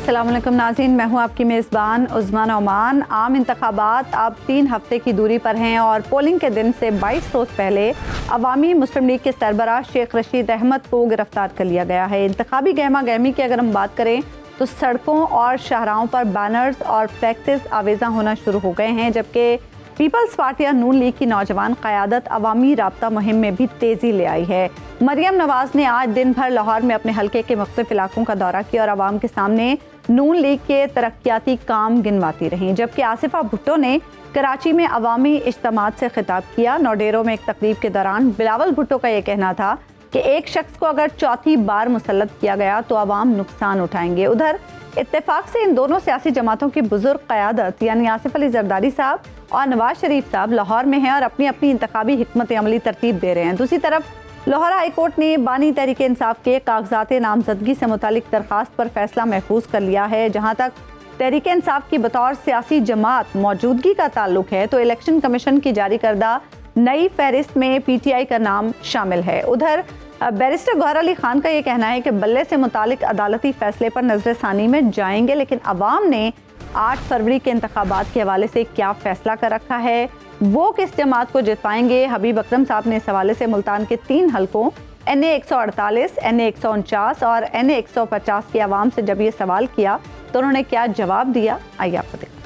अस्सलाम वालेकुम नाज़रीन, मैं हूं आपकी मेज़बान उज़्मा नौमान। आम इंतखाबात अब 3 हफ्ते की दूरी पर हैं और पोलिंग के दिन से 22 रोज़ पहले अवामी मुस्लिम लीग के सरबराह शेख रशीद अहमद को गिरफ्तार कर लिया गया है। इंतखाबी गहमा गहमी की अगर हम बात करें तो सड़कों और शाहराहों पर बैनर्स और फ्लैक्सेस आवेज़ा होना शुरू हो गए हैं, जबकि पीपल्स पार्टी और नून लीग की नौजवान क़यादत अवामी राब्ता मुहिम में भी तेज़ी ले आई है। मरियम नवाज़ ने आज दिन भर लाहौर में अपने हल्के के मुख्तलिफ इलाकों का दौरा किया और आवाम के सामने नून लीग के तरक्याती काम गिनवाती रहीं, जबकि आसिफा भुट्टो ने कराची में अवामी इज्तिमात से खिताब किया। नौडेरो में एक तकरीब के दौरान बिलावल भुट्टो का ये कहना था कि एक शख्स को अगर चौथी बार मुसल्लत किया गया तो अवाम नुकसान उठाएंगे। उधर इत्तेफाक से इन दोनों सियासी जमातों की बुजुर्ग क़यादत यानी आसिफ अली जरदारी साहब और नवाज शरीफ साहब लाहौर में हैं और अपनी अपनी इंतखाबी हिकमत अमली तरतीब दे रहे हैं। दूसरी तरफ लाहौर हाई कोर्ट ने बानी तहरीक इंसाफ के कागजात नामजदगी से मुतालिक दरख्वास्त पर फैसला महफूज कर लिया है। जहाँ तक तहरीक इंसाफ की बतौर सियासी जमात मौजूदगी का ताल्लुक है तो इलेक्शन कमीशन की जारी करदा नई फहरिस्त में PTI का नाम शामिल है। उधर बैरिस्टर गौहर अली खान का ये कहना है कि बल्ले से मुतालिक अदालती फैसले पर नजरसानी में जाएंगे, लेकिन अवाम ने 8 फरवरी के इंतखाबात के हवाले से क्या फैसला कर रखा है, वो किस जमात को जितवाएंगे। हबीब अकरम साहब ने इस हवाले से मुल्तान के 3 हलकों NA 148, NA 149 और NA 150 की आवाम से जब ये सवाल किया तो उन्होंने क्या जवाब दिया, आइए आपको देखते हैं।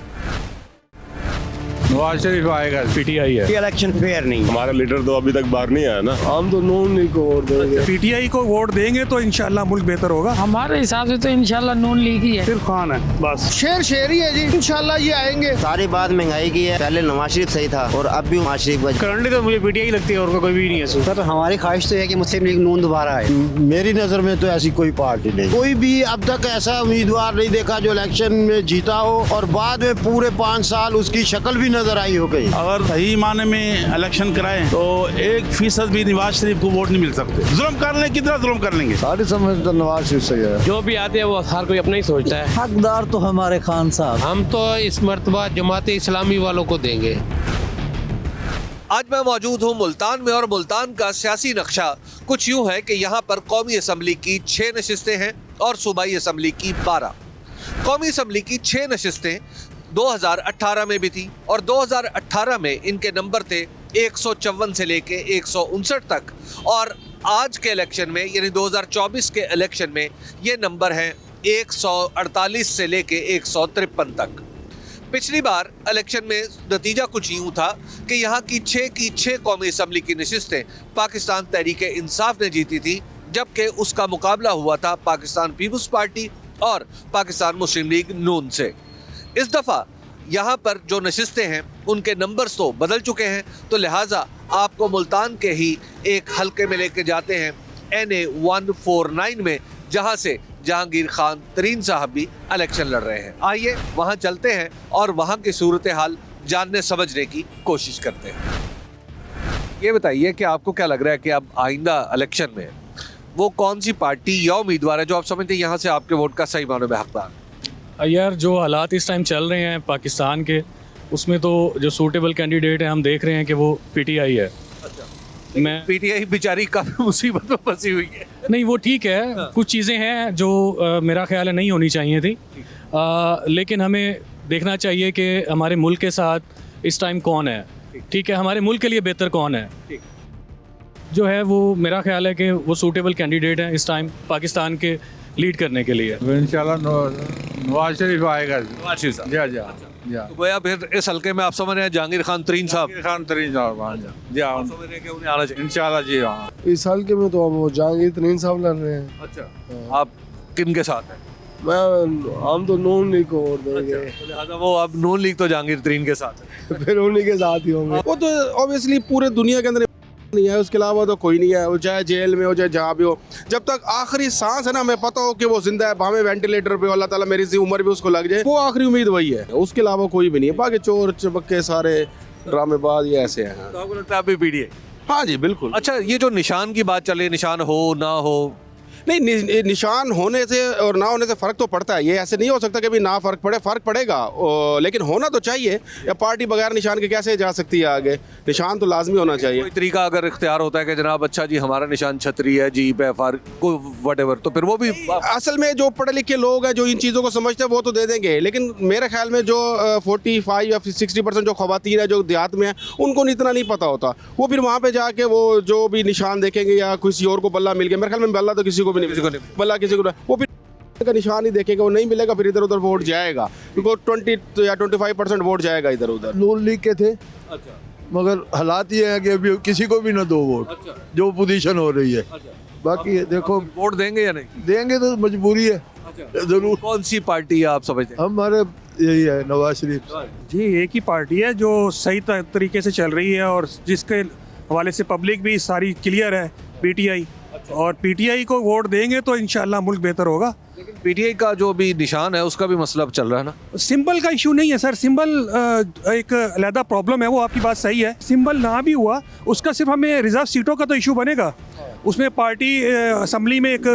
नवाज शरीफ आएगा, PTI है। इलेक्शन फेयर नहीं, हमारा लीडर तो अभी तक बाहर नहीं आया ना। हम तो नून लीग को वोट देंगे। PTI को वोट देंगे तो इंशाल्लाह मुल्क बेहतर होगा। हमारे हिसाब से तो इंशाल्लाह नून लीग ही है। सिर्फ खान है बस। शेर ही है जी, इंशाल्लाह ये आएंगे। सारी बात महंगाई की है, पहले नवाज शरीफ सही था और अब भी नवाज शरीफ। करंटली तो मुझे PTI लगती है और कोई भी नहीं है। सर हमारी ख्वाहिश तो है कि मुस्लिम लीग नून दोबारा आए। मेरी नजर में तो ऐसी कोई पार्टी नहीं, कोई भी अब तक ऐसा उम्मीदवार नहीं देखा जो इलेक्शन में जीता हो और बाद में पूरे 5 साल उसकी शक्ल भी नजर आई हो गई। अगर सही माने में इलेक्शन कराएं तो 1% भी नवाज शरीफ को वोट नहीं मिल सकते। जुल्म कर लें, कितना जुल्म कर लेंगे। सारी समझ तो नवाज शरीफ सही है। जो भी आते हैं वो हर कोई अपना ही सोचता है। हकदार तो हमारे खान साहब। हम तो इस मर्तबा जमात इस्लामी वालों को देंगे। आज मैं मौजूद हूँ मुल्तान में और मुल्तान का सियासी नक्शा कुछ यूँ है कि यहाँ पर कौमी असम्बली की 6 नशिस्तें हैं और सूबाई असम्बली की 12। कौमी असम्बली की 6 नशिस्तें 2018 में भी थी और 2018 में इनके नंबर थे 154 से लेके 159 तक और आज के इलेक्शन में यानी 2024 के इलेक्शन में ये नंबर हैं 148 से लेके 153 तक। पिछली बार इलेक्शन में नतीजा कुछ यूँ था कि यहाँ की 6 कौमी असम्बली की नशिस्तें पाकिस्तान तहरीक इंसाफ ने जीती थी, जबकि उसका मुकाबला हुआ था पाकिस्तान पीपल्स पार्टी और पाकिस्तान मुस्लिम लीग नून से। इस दफ़ा यहाँ पर जो नशिस्तें हैं उनके नंबर्स तो बदल चुके हैं, तो लिहाजा आपको मुल्तान के ही एक हलके में लेके जाते हैं NA 149 में, जहाँ से जहांगीर खान तरीन साहब भी इलेक्शन लड़ रहे हैं। आइए वहाँ चलते हैं और वहाँ की सूरत हाल जानने समझने की कोशिश करते हैं। ये बताइए कि आपको क्या लग रहा है कि अब आइंदा इलेक्शन में वो कौन सी पार्टी या उम्मीदवार है जो आप समझते हैं यहाँ से आपके वोट का सही मानों में हकदार? यार जो हालात इस टाइम चल रहे हैं पाकिस्तान के, उसमें तो जो सूटेबल कैंडिडेट है हम देख रहे हैं कि वो PTI है। अच्छा। मैं PTI बेचारी काफ़ी मुसीबत में फंसी हुई है। नहीं, वो ठीक है। कुछ चीज़ें हैं जो मेरा ख्याल है नहीं होनी चाहिए थी, लेकिन हमें देखना चाहिए कि हमारे मुल्क के साथ इस टाइम कौन है, ठीक है, हमारे मुल्क के लिए बेहतर कौन है जो है, वो मेरा ख्याल है कि वो सूटेबल कैंडिडेट हैं इस टाइम पाकिस्तान के लीड करने के लिए। इंशाल्लाह नवाज शरीफ आएगा। नवाज शरीफ साहब। जा तो गोया फिर इस हल्के में आप समझ रहे हैं जहांगीर खान तरीन साहब खान तरीन साहब समझ रहे हैं कि उन्हें आना चाहिए। इंशाल्लाह जी। हाँ, इस हल्के में तो वो जहांगीर तरीन साहब लड़ रहे हैं। अच्छा, आप किन के साथ हैं? हम तो नून लीग को वोट देंगे। तो लिहाजा वो अब नून लीग तो जहांगीर तरीन के साथ है। फिर उन्हीं के साथ ही होंगे। वो तो ऑब्वियसली पूरे दुनिया के अंदर नहीं है, उसके अलावा तो कोई नहीं है। वो चाहे जेल में हो चाहे जहाँ भी हो, जब तक आखिरी सांस है ना, हमें पता हो कि वो जिंदा है, भावे वेंटिलेटर पे, अल्लाह ताला मेरी सी उम्र भी उसको लग जाए, वो आखिरी उम्मीद वही है। उसके अलावा कोई भी नहीं है। बाकी चोर चबक्के सारे ड्रामेबाज ये ऐसे हैं। तो आपको लगता है अभी PTI? हाँ जी बिल्कुल। अच्छा, ये जो निशान की बात चले, निशान हो ना हो, निशान होने से और ना होने से फ़र्क तो पड़ता है। ये ऐसे नहीं हो सकता कि भी ना फ़र्क पड़े, फ़र्क पड़ेगा लेकिन होना तो चाहिए। या पार्टी बगैर निशान के कैसे जा सकती है आगे? निशान तो लाजमी होना चाहिए। कोई तरीका अगर इख्तियार होता है कि जनाब अच्छा जी हमारा निशान छतरी है, जीप है, फार को वटेवर, तो फिर वो भी असल में जो पढ़े लिखे लोग हैं जो इन चीज़ों को समझते हैं वो तो दे देंगे, लेकिन मेरे ख्याल में जो 45 या 60% जो खवातीन है जो देहात में है उनको इतना नहीं पता होता। वो फिर वहाँ पे जाके वो जो भी निशान देखेंगे या किसी और को बल्ला मिल गया, मेरे ख्याल में बल्ला तो किसी को भी नहीं, बल्ला किसी को वो फिर का निशान ही देखेगा, वो नहीं मिलेगा, फिर इधर उधर वोट जाएगा, क्योंकि 20 या 25% वोट जाएगा इधर उधर। नून लीग के थे, मगर हालात ये है कि अभी किसी को भी ना दो वोट, जो पोजीशन हो रही है। बाकी देखो वोट देंगे या नहीं देंगे तो मजबूरी है जरूर। कौन सी पार्टी है आप समझते हैं? हमारे यही है नवाज शरीफ। जी एक ही पार्टी है जो सही तरीके से चल रही है और जिसके हवाले से पब्लिक भी सारी क्लियर है, पीटीआई। और पीटीआई को वोट देंगे तो इंशाल्लाह मुल्क बेहतर होगा। लेकिन पीटीआई का जो भी निशान है उसका भी मसला अब चल रहा है ना। सिंबल का इशू नहीं है सर, सिंबल एक अलहदा प्रॉब्लम है, वो आपकी बात सही है। सिंबल ना भी हुआ उसका सिर्फ हमें रिजर्व सीटों का तो इशू बनेगा, उसमें पार्टी असम्बली में एक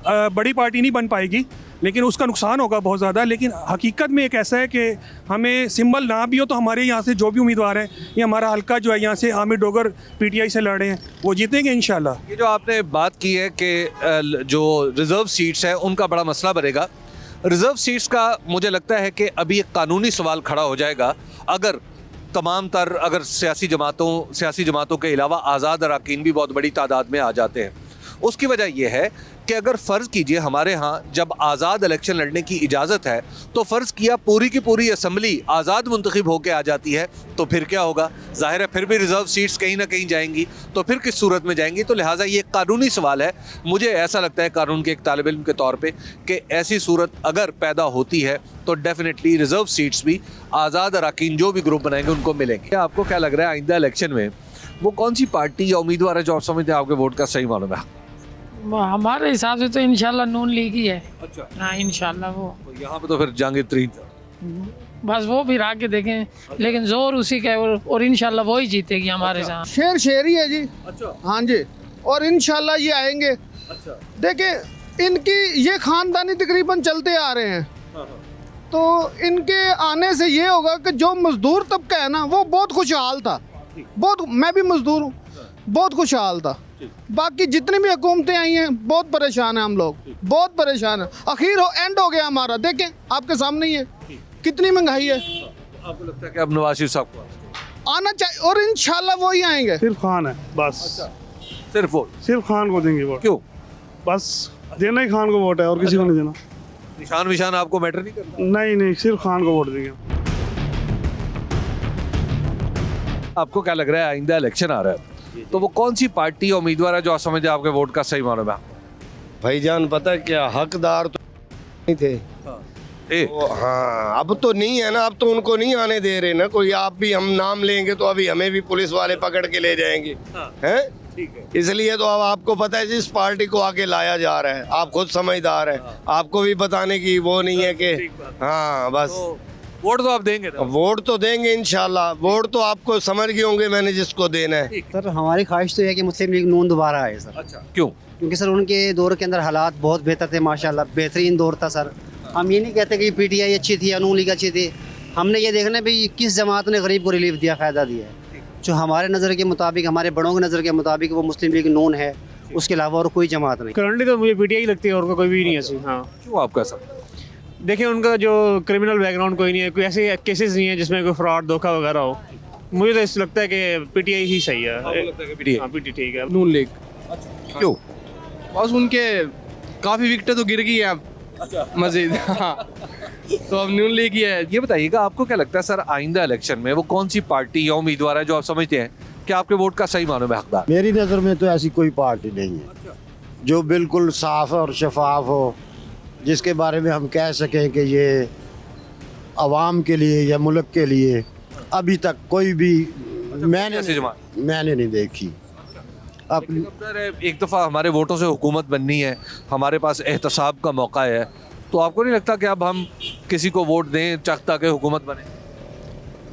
बड़ी पार्टी नहीं बन पाएगी, लेकिन उसका नुकसान होगा बहुत ज़्यादा। लेकिन हकीकत में एक ऐसा है कि हमें सिंबल ना भी हो तो हमारे यहाँ से जो भी उम्मीदवार हैं, ये हमारा हल्का जो है यहाँ से आमिर डोगर पीटीआई से लड़े हैं, वो जीतेंगे इंशाल्लाह। ये जो आपने बात की है कि जो रिजर्व सीट्स हैं उनका बड़ा मसला बनेगा। रिजर्व सीट्स का मुझे लगता है कि अभी एक कानूनी सवाल खड़ा हो जाएगा अगर तमाम तर अगर सियासी जमातों के अलावा आज़ाद अरकान भी बहुत बड़ी तादाद में आ जाते हैं। उसकी वजह यह है कि अगर फ़र्ज़ कीजिए हमारे यहाँ जब आज़ाद इलेक्शन लड़ने की इजाज़त है तो फ़र्ज़ किया पूरी की पूरी असम्बली आज़ाद मुंतखब होकर आ जाती है, तो फिर क्या होगा? ज़ाहिर है फिर भी रिज़र्व सीट्स कहीं ना कहीं जाएंगी, तो फिर किस सूरत में जाएंगी? तो लिहाजा ये कानूनी सवाल है। मुझे ऐसा लगता है कानून के एक तालिब इल्म के तौर पर कि ऐसी सूरत अगर पैदा होती है तो डेफिनेटली रिज़र्व सीट्स भी आज़ाद अरकान जो भी ग्रुप बनाएंगे उनको मिलेंगे। आपको क्या लग रहा है आइंदा इलेक्शन में वो कौन सी पार्टी या उम्मीदवार है जो आप समझते हैं आपके वोट का सही मालूम है? हमारे हिसाब से तो इंशाल्लाह नून लीग ही है। अच्छा हाँ इंशाल्लाह वो तो यहाँ पे तो फिर जहांगीर तरीन बस वो भी आगे देखें, लेकिन जोर उसी का है और इंशाल्लाह वो ही जीतेगी हमारे साथ। शेर ही है जी। अच्छा हाँ जी, और इंशाल्लाह ये आएंगे। अच्छा देखिए इनकी ये खानदानी तकरीबन चलते आ रहे हैं, तो इनके आने से ये होगा कि जो मजदूर तबका है ना वो बहुत खुशहाल था, बहुत, मैं भी मजदूर हूँ, बहुत खुशहाल था। बाकी जितनी भी हुकूमतें आई हैं बहुत परेशान हैं हम लोग, बहुत परेशान हैं। आखिर एंड हो गया हमारा, देखें आपके सामने ही है कितनी महंगाई है। आपको लगता है कि अब नवाज शरीफ साहब को आना चाहिए और इंशाल्लाह वो ही आएंगे। सिर्फ खान है बस। सिर्फ वोट सिर्फ खान को देंगे वोट। क्यों? बस देना ही खान को वोट है और किसी को नहीं देना। निशान विशान आपको मैटर नहीं करता? नहीं सिर्फ खान को वोट देंगे। आपको क्या लग रहा है आइंदा इलेक्शन आ रहा है तो वो कौन सी पार्टी या उम्मीदवार है जो आप समझते हैं आपके वोट का सही मालूम है? भाईजान पता है क्या, हकदार तो नहीं थे। हाँ अब तो नहीं है ना, अब तो उनको नहीं आने दे रहे ना कोई। आप भी हम नाम लेंगे तो अभी हमें भी पुलिस वाले पकड़ के ले जाएंगे हैं। इसलिए तो अब आपको पता है जिस पार्टी को आगे लाया जा रहा है, आप खुद समझदार है, आपको भी बताने की वो नहीं है कि हाँ बस वोट तो आप देंगे ना? वोट तो देंगे इंशाल्लाह। वोट तो आपको समझ गए होंगे मैंने जिसको देना है। सर हमारी ख्वाहिश तो है कि मुस्लिम लीग नून दोबारा आए सर। अच्छा क्यों? क्योंकि सर उनके दौर के अंदर हालात बहुत बेहतर थे, माशाल्लाह बेहतरीन दौर था सर। हम ये नहीं कहते कि पीटीआई अच्छी थी या नून लीग अच्छी थी, हमने ये देखना है भाई किस जमात ने गरीब को रिलीफ दिया, फ़ायदा दिया है। जो हमारे नज़र के मुताबिक, हमारे बड़ों की नज़र के मुताबिक वो मुस्लिम लीग नून है, उसके अलावा और कोई जमात नहीं। करंटली तो मुझे पीटीआई लगती है और कोई भी नहीं है। हाँ क्यों आपका ऐसा? देखिए उनका जो क्रिमिनल बैकग्राउंड कोई नहीं है, कोई ऐसे केसेस नहीं है जिसमें कोई फ्रॉड धोखा वगैरह हो। मुझे तो ऐसा लगता है कि पीटीआई ही सही है। पीटीआई ठीक है। नून लीग क्यों? बस उनके काफ़ी विकेटें तो गिर गई है अब मजीद। हाँ तो अब नून लीग ही है। ये बताइएगा आपको क्या लगता है सर आइंदा इलेक्शन में वो कौन सी पार्टी या उम्मीदवार है जो आप समझते हैं कि आपके वोट का सही मालूम है हकदार? मेरी नज़र में तो ऐसी कोई पार्टी नहीं है जो बिल्कुल साफ और शफाफ हो, जिसके बारे में हम कह सकें कि ये अवाम के लिए या मुल्क के लिए अभी तक कोई भी मैंने नहीं देखी। एक दफ़ा हमारे वोटों से हुकूमत बननी है, हमारे पास एहतसाब का मौका है, तो आपको नहीं लगता कि अब हम किसी को वोट दें चाहता कि हुकूमत बने?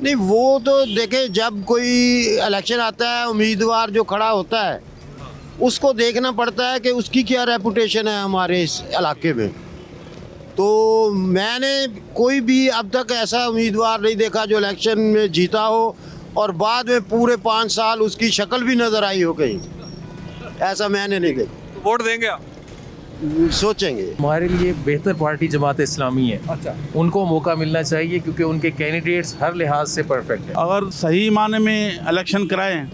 नहीं वो तो देखें, जब कोई इलेक्शन आता है उम्मीदवार जो खड़ा होता है उसको देखना पड़ता है कि उसकी क्या रेपुटेशन है हमारे इस इलाके में। तो मैंने कोई भी अब तक ऐसा उम्मीदवार नहीं देखा जो इलेक्शन में जीता हो और बाद में पूरे 5 साल उसकी शक्ल भी नज़र आई हो कहीं, ऐसा मैंने नहीं देखा। वोट देंगे आप? सोचेंगे। हमारे लिए बेहतर पार्टी जमात इस्लामी है। अच्छा, उनको मौका मिलना चाहिए क्योंकि उनके कैंडिडेट्स हर लिहाज से परफेक्ट है। अगर सही माने में इलेक्शन कराएं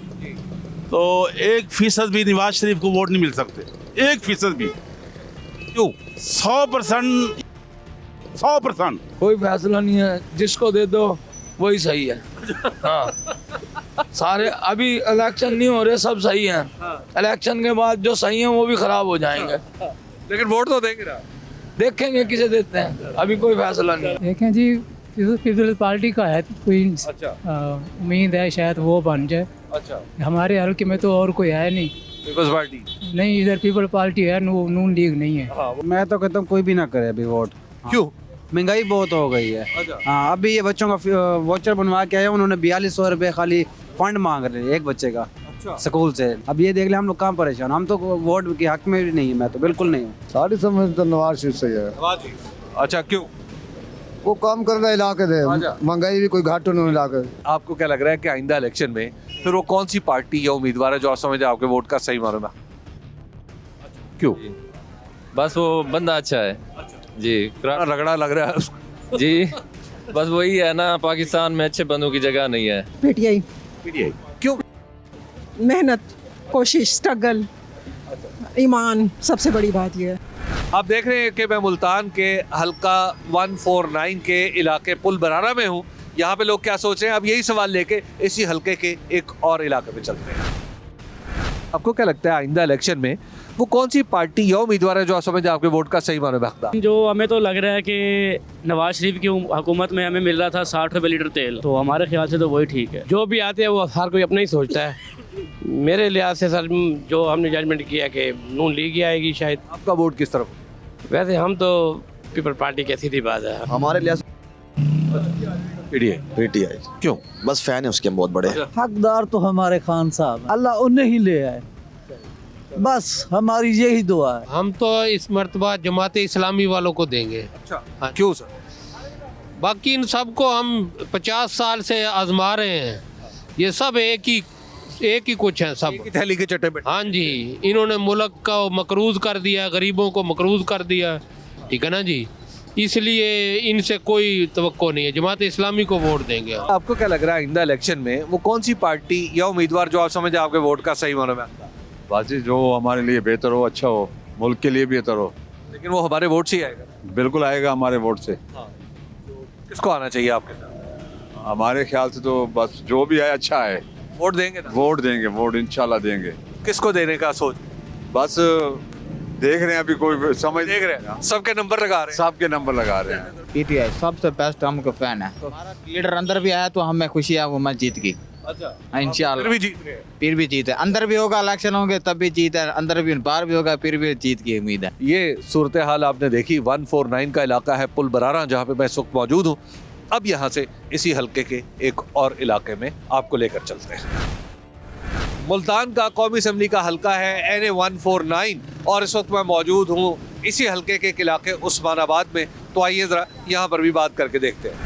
तो 1% भी नवाज शरीफ को वोट नहीं मिल सकते, 1% भी। क्यों? 100%। कोई फैसला नहीं है, जिसको दे दो वही सही है। हाँ, सारे अभी इलेक्शन नहीं हो रहे, सब सही हैं। इलेक्शन के बाद जो सही हैं वो भी खराब हो जाएंगे। लेकिन वोट तो देंगे ना, देखेंगे किसे देते हैं, अभी कोई फैसला नहीं। देखें जी, पीपल्स पार्टी का है कोई उम्मीद है शायद वो बन जाए। अच्छा, हमारे हल्के में तो और कोई है नहीं। पीपल्स पार्टी नहीं, इधर पीपल पार्टी है, नून लीग नहीं है। मैं तो कहता हूँ कोई भी ना करे अभी वोट। क्यों? महंगाई बहुत हो गई है। हाँ, अभी ये बच्चों का वोचर बनवा के आए, उन्होंने 4200 रुपये खाली फंड मांग रहे हैं एक बच्चे का। अच्छा। स्कूल से। अब ये देख ले हम लोग कहाँ परेशान, हम तो वोट के हक में भी नहीं है, मैं तो बिल्कुल नहीं हूँ। सारी समझ तो नवाज शरीफ से है। अच्छा, क्यों? वो काम कर रहा है इलाके दे, महंगाई भी कोई घाटो नहीं इलाके। आपको क्या लग रहा है कि आइंदा इलेक्शन में फिर वो कौन सी पार्टी या उम्मीदवार है जो आप समझे आपके वोट का सही मालूम है? क्यों? बस वो बंदा अच्छा है जी, रगड़ा लग रहा है उसको। जी, बस वही है ना, पाकिस्तान में अच्छे बंदों की जगह नहीं है। पीटीआई। क्यों? मेहनत, कोशिश, स्ट्रगल, ईमान, सबसे बड़ी बात ये है। आप देख रहे हैं कि मैं मुल्तान के हल्का 149 के इलाके पुल बरारा में हूँ। यहाँ पे लोग क्या सोच रहे हैं, अब यही सवाल लेके इसी हल्के के एक और इलाके में चलते हैं। आपको क्या लगता है आइंदा इलेक्शन में वो कौन सी पार्टी या उम्मीदवार है जो आप समझे आपके वोट का सही माने हकदार? जो हमें तो लग रहा है कि नवाज शरीफ की हुकूमत में हमें मिल रहा था 60 रुपये लीटर तेल, तो हमारे ख्याल से तो वही ठीक है। जो भी आते हैं वो हर कोई अपना ही सोचता है। मेरे लिहाज से सर जो हमने जजमेंट किया कि नून लीग ही आएगी शायद। आपका वोट किस तरफ? वैसे हम तो पीपल पार्टी की सीधी बात है। हमारे लिहाज पीटीआई। क्यों? बस फैन है उसके बहुत बड़े। हकदार तो हमारे खान साहब, अल्लाह उन्हें ही ले आए, बस हमारी यही दुआ है। हम तो इस मर्तबा जमात इस्लामी वालों को देंगे। अच्छा, क्यों सर? बाकी इन सबको हम 50 साल से आजमा रहे हैं, ये सब एक ही कुछ है, सब थैली के चट्टे पे। हाँ जी, इन्होंने मुल्क को मकरूज कर दिया, गरीबों को मकरूज कर दिया, ठीक है ना जी, इसलिए इनसे कोई तवक्को नहीं है। जमात इस्लामी को वोट देंगे। आपको क्या लग रहा है आइंदा इलेक्शन में वो कौन सी पार्टी या उम्मीदवार जो आप समझे आपके वोट का सही मालूम है? बाजी जो हमारे लिए बेहतर हो, अच्छा हो, मुल्क के लिए बेहतर हो। लेकिन वो हमारे वोट से ही आएगा? बिल्कुल आएगा हमारे वोट से। किसको आना चाहिए आपके साथ? हमारे ख्याल से तो बस जो भी है अच्छा है। वोट देंगे ना? वोट देंगे, वोट इंशाल्लाह देंगे। किसको देने का सोच? बस देख रहे हैं, अभी कोई समझ देख रहे हैं, सबके नंबर लगा रहे हैं। सबके नंबर लगा रहे हैं। पीटीआई सबसे बेस्ट हमको फैन है। हमारा लीडर अंदर भी आया तो हमें खुशी है, वो मैच जीत गई। अच्छा, इंशाल्लाह फिर भी जीत रहे हैं। फिर भी जीत है, अंदर भी होगा, इलेक्शन होंगे तब भी जीत है, अंदर भी बाहर भी होगा, फिर भी जीत की उम्मीद है। ये सूरत हाल आपने देखी 149 का इलाका है पुल बरारा, जहाँ पे मैं इस वक्त मौजूद हूँ। अब यहाँ से इसी हल्के के एक और इलाके में आपको लेकर चलते हैं। मुल्तान का कौमी असम्बली का हल्का है NA 149 और इस वक्त मैं मौजूद हूँ इसी हल्के के एक इलाके उस्मानाबाद में। तो आइए ज़रा यहाँ पर भी बात करके देखते हैं।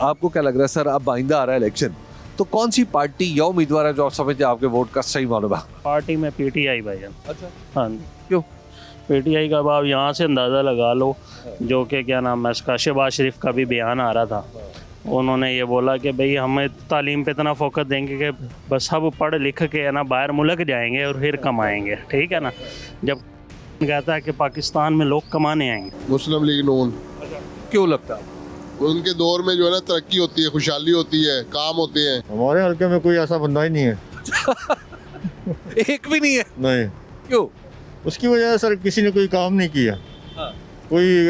आपको क्या लग रहा है सर, अब आइंदा आ रहा है इलेक्शन, तो कौन सी पार्टी या उम्मीदवार है जो आप समझते हैं आपके वोट का सही मालूम है? पार्टी में पीटीआई भाईजान। अच्छा, हाँ, क्यों? पीटीआई का आप यहाँ से अंदाज़ा लगा लो, जो कि क्या नाम है इसका, शहबाज शरीफ का भी बयान आ रहा था। उन्होंने ये बोला कि भाई हमें तालीम पे इतना फोकस देंगे कि बस सब पढ़ लिख के है ना बाहर मुल्क जाएंगे और फिर कमाएंगे, ठीक है ना। जब कहता है कि पाकिस्तान में लोग कमाने आएंगे। मुस्लिम लीग नून। क्यों लगता है? उनके दौर में जो है ना तरक्की होती है, खुशहाली होती है, काम होते हैं। हमारे हल्के में कोई ऐसा बंदा ही नहीं है। एक भी नहीं है? नहीं। क्यों? उसकी वजह सर किसी ने कोई काम नहीं किया। कोई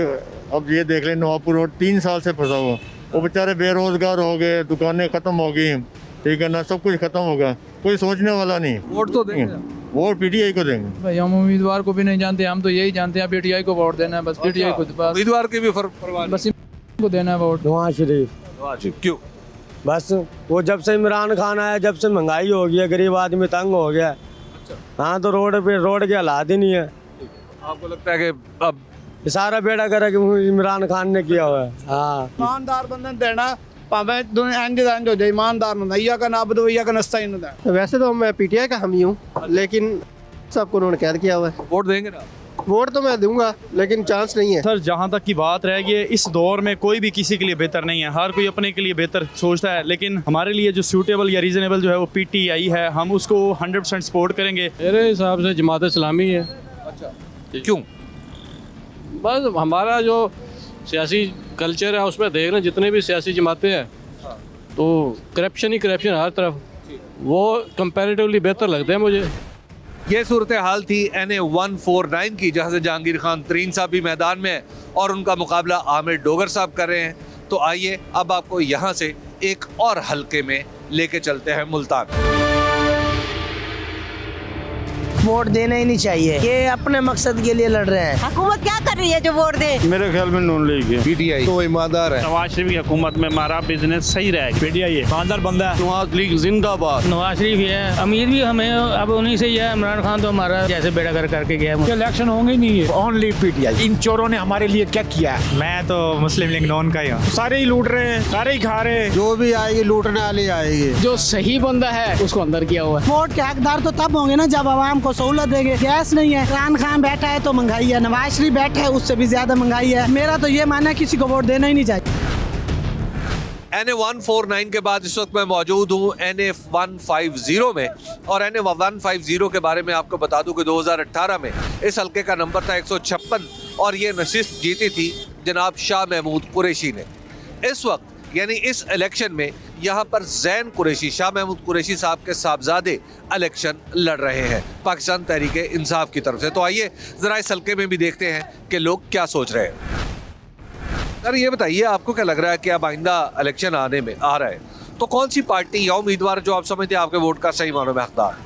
अब ये देख लें, नवाबपुर रोड 3 साल से फंसा हुआ, वो बेचारे बेरोजगार हो गए, दुकानें खत्म हो गई, ठीक है ना, सब कुछ खत्म होगा, कोई सोचने वाला नहीं। वोट तो देंगे? वोट पीटीआई को देंगे भाई, हम उम्मीदवार को भी नहीं जानते, हम तो यही जानते हैं पीटीआई को वोट देना है, बस पीटीआई को। उम्मीदवार की भी परवाह बस को देना है वोट। नवाज शरीफ। क्यों? बस वो जब से इमरान खान आया, जब से महंगाई हो गई है, गरीब आदमी तंग हो गया। हाँ तो रोड के हालात ही नहीं है। आपको लगता है कि अब सारा बेड़ा करा कि इमरान खान ने किया हुआ है। हाँ ईमानदार बंदे देना भावे दुनिया इंज हो जाए, ईमानदार ना या का नाबद या का नस्ता ही ना। वैसे तो मैं पीटीआई का हम ही हूँ, लेकिन सबको उन्होंने कैद किया हुआ है। वोट देंगे ना? वोट तो मैं दूंगा, लेकिन चांस नहीं है। सर जहाँ तक की बात रह गई है, इस दौर में कोई भी किसी के लिए बेहतर नहीं है, हर कोई अपने के लिए बेहतर सोचता है, लेकिन हमारे लिए जो सूटेबल या रीजनेबल जो है वो पीटीआई है, हम उसको 100% सपोर्ट करेंगे। मेरे हिसाब से जमात इस्लामी है। अच्छा, क्यों? बस हमारा जो सियासी कल्चर है उसमें देख रहे हैं, जितने भी सियासी जमातें हैं तो करप्शन ही करप्शन हर तरफ, वो कंपैरेटिवली बेहतर लगते हैं मुझे। ये सूरत हाल थी NA 149 की, जहाँ से जहांगीर खान तरीन साहब भी मैदान में है और उनका मुकाबला आमिर डोगर साहब कर रहे हैं। तो आइए अब आपको यहाँ से एक और हलके में लेके चलते हैं मुल्तान। वोट देना ही नहीं चाहिए, ये अपने मकसद के लिए लड़ रहे हैं। हुकूमत क्या कर रही है जो वोट दे? मेरे ख्याल में नून लीग है। पीटीआई तो ईमानदार है। नवाज शरीफ की हुकूमत में हमारा बिजनेस सही रहेगा। पीटीआई है, ईमानदार बंदा है। नवाज लीग जिंदाबाद। नवाज शरीफ है, अमीर भी हमें अब उन्हीं से ही है। इमरान खान तो हमारा जैसे बेड़ा कर करके गया, इलेक्शन होंगे ही नहीं है। Only PTI. इन चोरों ने हमारे लिए क्या किया? मैं तो मुस्लिम लीग नॉन का ही हूँ। सारे ही लूट रहे हैं, सारे ही खा रहे हैं। जो भी आएगी लूटने वाली आएगी। जो सही बंदा है उसको अंदर किया हुआ है। वोट के हकदार तो तब होंगे ना जब आवाम को सहूलत देंगे। गैस नहीं है, इमरान खान बैठा है तो महंगाई है, नवाज शरीफ बैठा है उससे भी ज्यादा महंगाई है। मेरा तो ये मानना है किसी को वोट देना ही नहीं चाहिए। NA 149 के बाद इस वक्त मैं मौजूद हूँ NA 150 में, और NA 150 के बारे में आपको बता दूं कि 2018 में इस हल्के का नंबर था 156 और ये नशिस्त जीती थी जनाब शाह महमूद कुरैशी ने। इस वक्त यानी इस इलेक्शन में यहाँ पर जैन कुरैशी, शाह महमूद कुरैशी साहब के साहबजादे इलेक्शन लड़ रहे हैं पाकिस्तान तहरीक इंसाफ की तरफ से। तो आइए ज़रा इस हल्के में भी देखते हैं कि लोग क्या सोच रहे हैं। सर ये बताइए, आपको क्या लग रहा है कि अब आइंदा इलेक्शन आने में आ रहा है तो कौन सी पार्टी या उम्मीदवार जो आप समझते हैं आपके वोट का सही मानों में हकदार?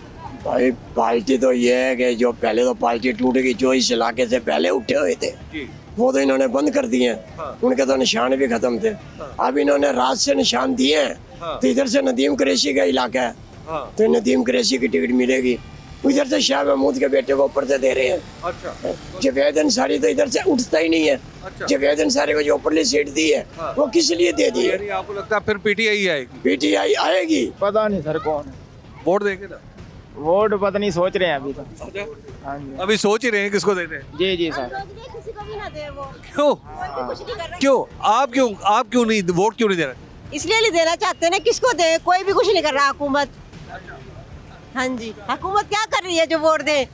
भाई पार्टी तो ये है कि जो पहले तो पार्टी टूट गई, जो इस इलाके से पहले उठे हुए थे वो तो इन्होंने बंद कर दिए हैं। उनके तो निशान भी खत्म थे। अब इन्होंने रात से निशान दिए हैं। तो इधर से नदीम कुरैशी का इलाका है, तो नदीम कुरैशी की टिकट मिलेगी। इधर से शाह महमूद के बेटे को ऊपर से दे रहे हैं। अच्छा। जावेद अंसारी तो इधर से उठता ही नहीं है। जावेद अंसारी को जो ऊपरली सीट दी है वो किस लिए दे दी है? आपको लगता है फिर पीटीआई आएगी? पीटीआई आएगी। पता नहीं सर कौन है। वोट देंगे ना? वोट पता नहीं, सोच रहे हैं अभी तो। अभी सोच ही रहे हैं किसको देते हैं? जी जी सर। क्यों क्यों आप क्यों नहीं वोट क्यों नहीं दे रहे? इसलिए नहीं देना चाहते ना, किसको दे? कोई भी कुछ नहीं कर रहा हुकूमत। हाँ जी, हुकूमत क्या कर रही है जो वोट दे?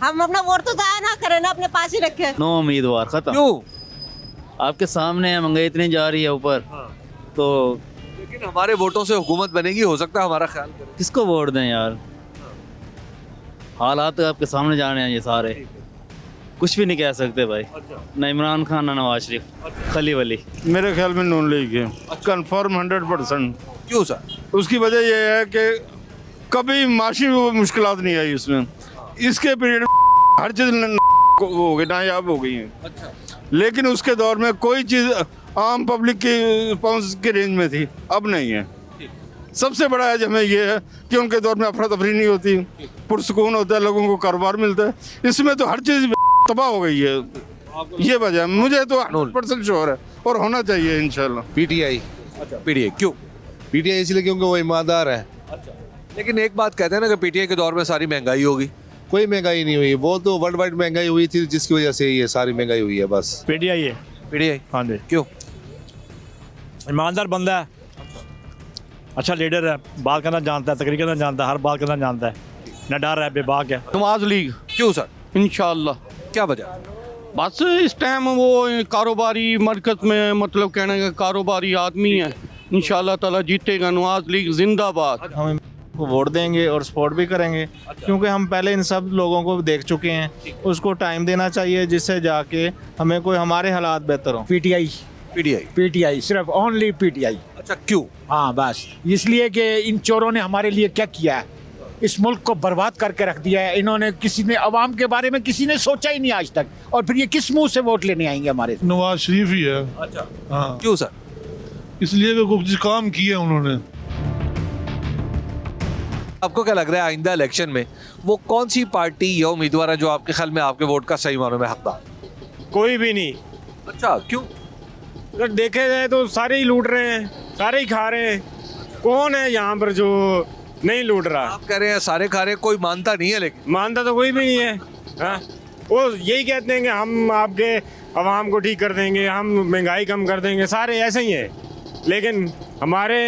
हम अपना वोट तो दाया ना करें ना, अपने पास ही रखे। नो उम्मीदवार खत्म। क्यों? आपके सामने है, महंगाई इतनी जा रही है ऊपर। तो लेकिन हमारे वोटों से हुकूमत बनेगी, हो सकता है हमारा ख्याल करें। किसको वोट दें यार? हालात तो आपके सामने जा रहे हैं, ये सारे कुछ भी नहीं कह सकते भाई। ना इमरान खान ना नवाज शरीफ, खली वली। मेरे ख्याल में नून लीग है कंफर्म 100%। क्यों सर? उसकी वजह यह है कि कभी माशी मुश्किलात नहीं आई उसमें। इसके पीरियड हर चीज़ हो गई, नायाब हो गई है। अच्छा। लेकिन उसके दौर में कोई चीज़ आम पब्लिक की पहुंच के रेंज में थी, अब नहीं है। सबसे बड़ा एज हमें ये है कि उनके दौर में अफरा तफरी नहीं होती, पुरसकून होता है, लोगों को कारोबार मिलता है। इसमें तो हर चीज़ तबाह हो गई है। ये वजह मुझे तो 100% श्योर है और होना चाहिए इंशाल्लाह। पीटीआई। अच्छा, पीटीआई क्यों? पीटीआई इसलिए क्योंकि वो ईमानदार है। अच्छा। लेकिन एक बात कहते हैं ना कि पीटीआई के दौर में सारी महंगाई होगी। कोई महंगाई नहीं हुई, वो तो वर्ल्ड वाइड महंगाई हुई थी जिसकी वजह से ये सारी महंगाई हुई है। बस पीटीआई है। पीटीआई? हाँ जी। क्यों? ईमानदार बंदा है, अच्छा लीडर है, बात करना जानता है, तकरीर करना जानता है, हर बात करना जानता है, न डर है, बेबाक है। नवाज लीग। क्यों सर? इंशाल्लाह। क्या वजह? बस इस टाइम वो कारोबारी मरकज में, मतलब कहने का कारोबारी आदमी है। इंशाल्लाह ताला जीतेगा। नवाज लीग जिंदाबाद। हम वोट देंगे और सपोर्ट भी करेंगे। क्योंकि हम पहले इन सब लोगों को देख चुके हैं। उसको टाइम देना चाहिए जिससे जाके हमें कोई हमारे हालात बेहतर हो। पीटीआई। पीटीआई? पीटीआई, सिर्फ ओनली पीटीआई। अच्छा, क्यों? हाँ बस इसलिए कि इन चोरों ने हमारे लिए क्या किया है, इस मुल्क को बर्बाद करके रख दिया है इन्होंने। किसी ने अवाम के बारे में किसी ने सोचा ही नहीं आज तक, और फिर ये किस मुंह से वोट लेने आएंगे हमारे? नवाज शरीफ ही है। अच्छा। हाँ। क्यों सर? इसलिए कि कुछ काम किए उन्होंने। आपको क्या लग रहा है आइंदा इलेक्शन में वो कौन सी पार्टी या उम्मीदवार है जो आपके ख्याल में आपके वोट का सही मानों में हकदार? कोई भी नहीं। अच्छा, क्यों? अगर देखे जाए तो सारे ही लूट रहे हैं, सारे ही खा रहे हैं। कौन है यहाँ पर जो नहीं लूट रहा? आप कह रहे हैं सारे खा रहे हैं, कोई मानता नहीं है, लेकिन मानता तो कोई भी नहीं है। हाँ, वो यही कहते हैं कि हम आपके आवाम को ठीक कर देंगे, हम महंगाई कम कर देंगे, सारे ऐसे ही है, लेकिन हमारे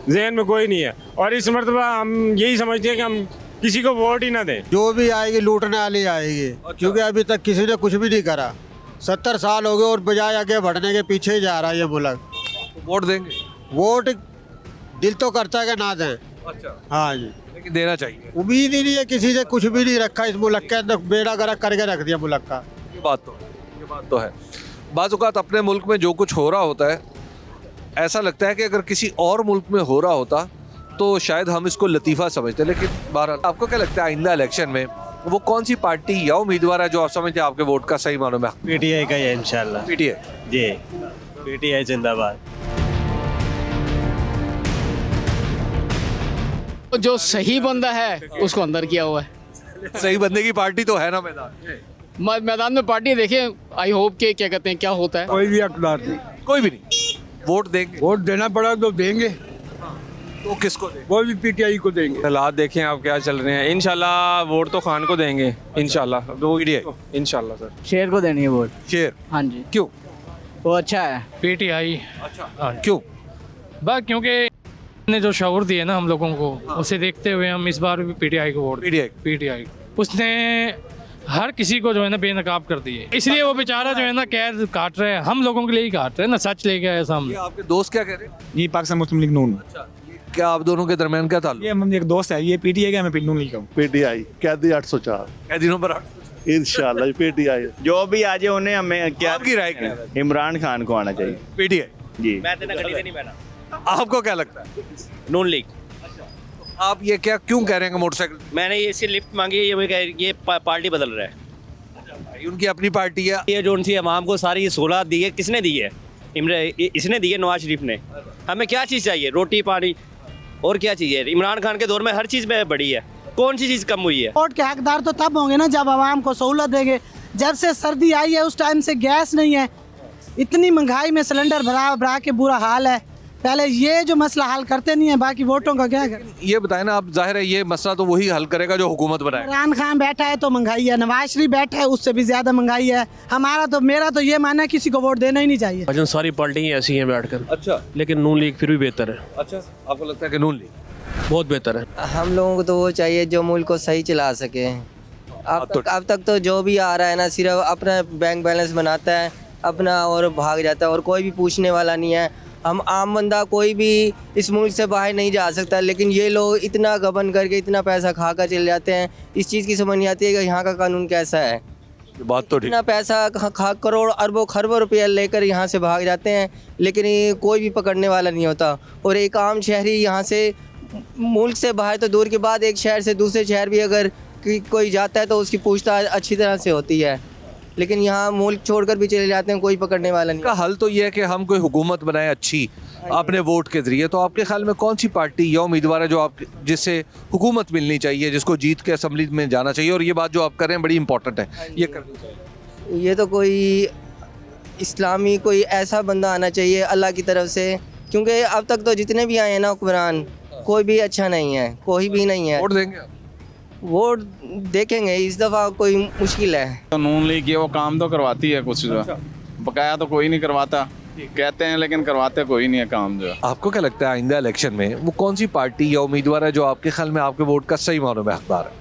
जहन में कोई नहीं है। और इस मरतबा हम यही समझते हैं कि हम किसी को वोट ही ना दें। जो भी आएगी लूटने वाली आएगी। क्योंकि अभी तक किसी ने कुछ भी नहीं करा। 70 साल हो गए और बजाय आगे बढ़ने के पीछे ही जा रहा है ये मुल्क। वोट देंगे? वोट दिल तो करता है कि ना दें। अच्छा, हाँ जी, लेकिन देना चाहिए। उम्मीद ही नहीं है किसी से, कुछ भी नहीं रखा इस मुल्क के अंदर, बेड़ा गर्क करके रख दिया मुल्क का। ये बात तो है। बाज़ औक़ात अपने मुल्क में जो कुछ हो रहा होता है, ऐसा लगता है कि अगर किसी और मुल्क में हो रहा होता तो शायद हम इसको लतीफ़ा समझते। लेकिन बहरहाल, आपको क्या लगता है आइंदा इलेक्शन में वो कौन सी पार्टी या उम्मीदवार है जो आप समझते हैं आपके वोट का सही मानों में? पीटीआई का है इंशाल्लाह। पीटीआई जी, पीटीआई जिंदाबाद। जो सही बंदा है उसको अंदर किया हुआ है। सही बंदे की पार्टी तो है ना मैदान में पार्टी देखें। आई होप के क्या कहते हैं क्या होता है। कोई भी हकदार नहीं, कोई भी नहीं। वोट देंगे? वोट देना पड़ा तो देंगे। तो किसको देंगे? वो भी पीटीआई को देंगे। हालात देखें आप क्या चल रहे हैं। इंशाल्लाह वोट तो खान को देंगे इंशाल्लाह। इंशाल्लाह सर। शेर को देनी है वोट। शेर? हाँ जी। क्यों? वो अच्छा है। पीटीआई। अच्छा, क्यों? बस क्योंकि ने जो शऊर दिए ना हम लोगों को, उसे देखते हुए हम इस बार भी पीटीआई को वोट। पीटीआई उसने हर किसी को जो है ना बेनकाब कर दिए, इसलिए वो बेचारा जो है ना कैद काट रहे हैं। हम लोगों के लिए ही काट रहे हैं ना, सच लेके आए हम। आपके दोस्त क्या कह रहे हैं? ये पाकिस्तान मुस्लिम लीग नून। क्या आप दोनों के दरमियान क्या ताल्लुक? ये हम एक दोस्त है, ये पीटीआई का, मैं नून लीग का हूँ। पीटीआई कैदी 804 कैदी नंबर 8 इंशाल्लाह पीटीआई। जो भी आ जाए उन्हें हमें क्या आपकी राय क्या? इमरान खान को आना चाहिए। पीटीआई जी। मैं तो गली से नहीं बना। आपको क्या लगता है? नून लीग। आप ये क्या क्यों कह रहे हैं मोटरसाइकिल? मैंने ये इससे लिफ्ट मांगी है, ये पार्टी बदल रहा है। उनकी अपनी पार्टी है। ये जो उनकी अवाम को सारी सहूलत दी है, किसने दी है? इसने दी है, नवाज शरीफ ने। हमें क्या चीज़ चाहिए? रोटी पानी और क्या चाहिए? इमरान खान के दौर में हर चीज़ में बढ़ी है, कौन सी चीज़ कम हुई है? वोट के हकदार तो तब होंगे ना जब आवाम को सहूलत देंगे। जब से सर्दी आई है उस टाइम से गैस नहीं है, इतनी महंगाई में सिलेंडर भरा के बुरा हाल है। पहले ये जो मसला हल करते नहीं है, बाकी वोटों का क्या करें? ये बताएं ना आप, जाहिर है ये मसला तो वही हल करेगा जो हुकूमत बनाए। इमरान खान बैठा है तो महंगाई है, नवाज शरीफ बैठा है उससे भी ज्यादा महंगाई है। मेरा तो ये मानना है किसी को वोट देना ही नहीं चाहिए। सारी पार्टी ऐसी हैं बैठकर। अच्छा, लेकिन नून लीग फिर भी बेहतर है। अच्छा, आपको लगता है कि नून लीग बहुत बेहतर है? हम लोगों को तो वो चाहिए जो मुल्क को सही चला सके। अब तक तो जो भी आ रहा है ना, सिर्फ अपना बैंक बैलेंस बनाता है अपना और भाग जाता है, और कोई भी पूछने वाला नहीं है। हम आम बंदा कोई भी इस मुल्क से बाहर नहीं जा सकता, लेकिन ये लोग इतना गबन करके इतना पैसा खा कर चले जाते हैं। इस चीज़ की समझ नहीं आती है कि यहाँ का कानून कैसा है। बात तो ठीक। इतना पैसा खा करोड़ अरबों खरबों रुपया लेकर यहाँ से भाग जाते हैं, लेकिन ये कोई भी पकड़ने वाला नहीं होता। और एक आम शहरी यहाँ से मुल्क से बाहर तो दूर के बाद एक शहर से दूसरे शहर भी अगर कोई जाता है तो उसकी पूछताछ अच्छी तरह से होती है, लेकिन यहाँ मुल्क छोड़कर भी चले जाते हैं, कोई पकड़ने वाला नहीं। का हल तो ये है कि हम कोई हुकूमत बनाए अच्छी अपने वोट के जरिए। तो आपके ख्याल में कौन सी पार्टी या उम्मीदवार है जो आप जिससे हुकूमत मिलनी चाहिए, जिसको जीत के असम्बली में जाना चाहिए? और ये बात जो आप कर रहे हैं बड़ी इंपॉर्टेंट है, ये करनी चाहिए। ये तो कोई इस्लामी कोई ऐसा बंदा आना चाहिए अल्लाह की तरफ से, क्योंकि अब तक तो जितने भी आए हैं ना हुक्मरान, कोई भी अच्छा नहीं है, कोई भी नहीं है। वोट देंगे? वोट देखेंगे, इस दफ़ा कोई मुश्किल है। तो नून लीग वो काम तो करवाती है कुछ, बकाया तो कोई नहीं करवाता, कहते हैं लेकिन करवाते कोई नहीं है काम जो। आपको क्या लगता है आइंदा इलेक्शन में वो कौन सी पार्टी या उम्मीदवार है जो आपके ख्याल में आपके वोट का सही मानों में हकदार है?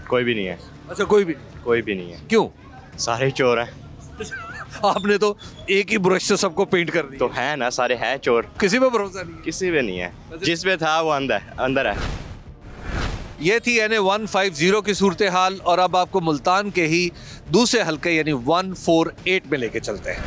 कोई भी नहीं है। अच्छा, कोई भी नहीं है। क्यों? सारे चोर हैं। आपने तो एक ही ब्रश से सबको पेंट कर दिया। तो है ना, सारे हैं चोर, किसी पे भरोसा नहीं? किसी पे नहीं है, जिस पे था वो अंदर है। ये थी NA 150 की सूरत हाल, और अब आपको मुल्तान के ही दूसरे हल्के यानी 148 में लेके चलते हैं।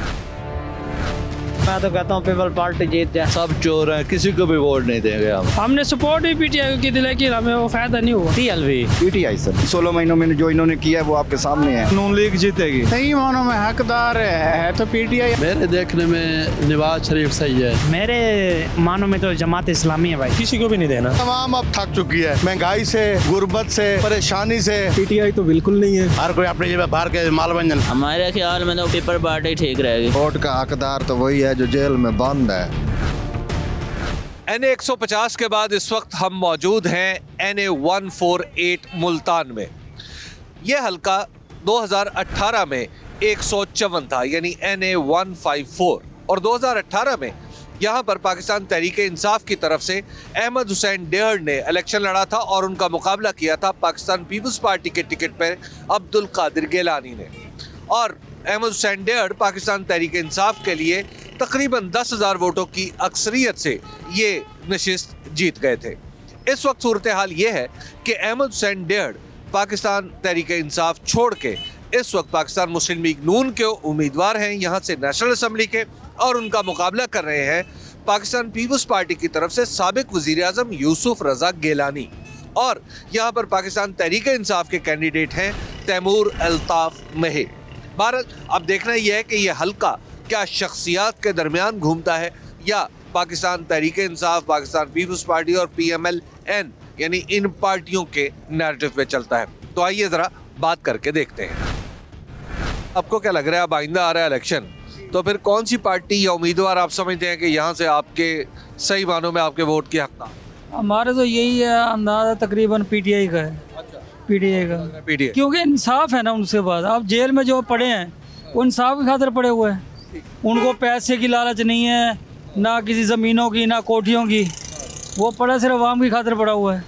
मैं तो कहता हूँ पीपल पार्टी जीत जाए। सब चोर हैं, किसी को भी वोट नहीं देंगे हम। हमने सपोर्ट भी पीटीआई को की थी, लेकिन हमें वो फायदा नहीं हुआ। टीएलवी पीटीआई सर 16 महीनों में जो इन्होंने किया है वो आपके सामने है। नून लीग जीतेगी। सही मानों में हकदार है तो पीटीआई। मेरे देखने में नवाज शरीफ सही है। मेरे मानो में तो जमात इस्लामी है भाई, किसी को भी नहीं देना। तमाम अब थक चुकी है, महंगाई से, गुर्बत से, परेशानी से। पीटीआई तो बिल्कुल नहीं है। हर कोई अपनी जगह बाहर के माल बंजन। हमारे ख्याल में तो पीपल पार्टी ठीक रहेगी। वोट का हकदार तो वही है जो जेल में बंद है। NA 150 के बाद इस वक्त हम मौजूद हैं NA 148 मुल्तान में। यह हल्का 2018 में 154 था, यानी NA 154, और 2018 में यहाँ पर पाकिस्तान तहरीक इंसाफ की तरफ से अहमद हुसैन डेहड़ ने इलेक्शन लड़ा था और उनका मुकाबला किया था पाकिस्तान पीपल्स पार्टी के टिकट पर अब्दुल कादिर गिलानी ने। और अहमद हुसैन डेहड़ पाकिस्तान तहरीक इंसाफ के लिए तकरीबन 10,000 वोटों की अक्सरियत से ये नशिस्त जीत गए थे। इस वक्त सूरत हाल ये है कि अहमद हुसैन डेहड़ पाकिस्तान तहरीक इंसाफ छोड़ के इस वक्त पाकिस्तान मुस्लिम लीग नून के उम्मीदवार हैं यहाँ से नेशनल असम्बली के, और उनका मुकाबला कर रहे हैं पाकिस्तान पीपल्स पार्टी की तरफ से साबिक वज़ीर आज़म यूसुफ रज़ा गिलानी, और यहाँ पर पाकिस्तान तहरीक इंसाफ के कैंडिडेट हैं तैमूर अल्ताफ़ महर। भारत अब देखना यह है कि यह हल्का क्या शख्सियात के दरमियान घूमता है या पाकिस्तान तहरीक इंसाफ, पाकिस्तान पीपल्स पार्टी और PMLN यानी इन पार्टियों के नैरेटिव पे चलता है। तो आइए ज़रा बात करके देखते हैं। आपको क्या लग रहा है, अब आइंदा आ रहा है इलेक्शन, तो फिर कौन सी पार्टी या उम्मीदवार आप समझते हैं कि यहाँ से आपके सही मानों में आपके वोट की हकदार? हमारे तो यही है अंदाजा, तकरीबन पीटीआई का है। पीटीआई का PTI, क्योंकि इंसाफ है ना उनसे बाद। अब जेल में जो पड़े हैं वो इंसाफ की खातिर पड़े हुए हैं, उनको पैसे की लालच नहीं है, ना किसी ज़मीनों की, ना कोठियों की, वो पड़ा सिर्फ आवाम की खातिर पड़ा हुआ है।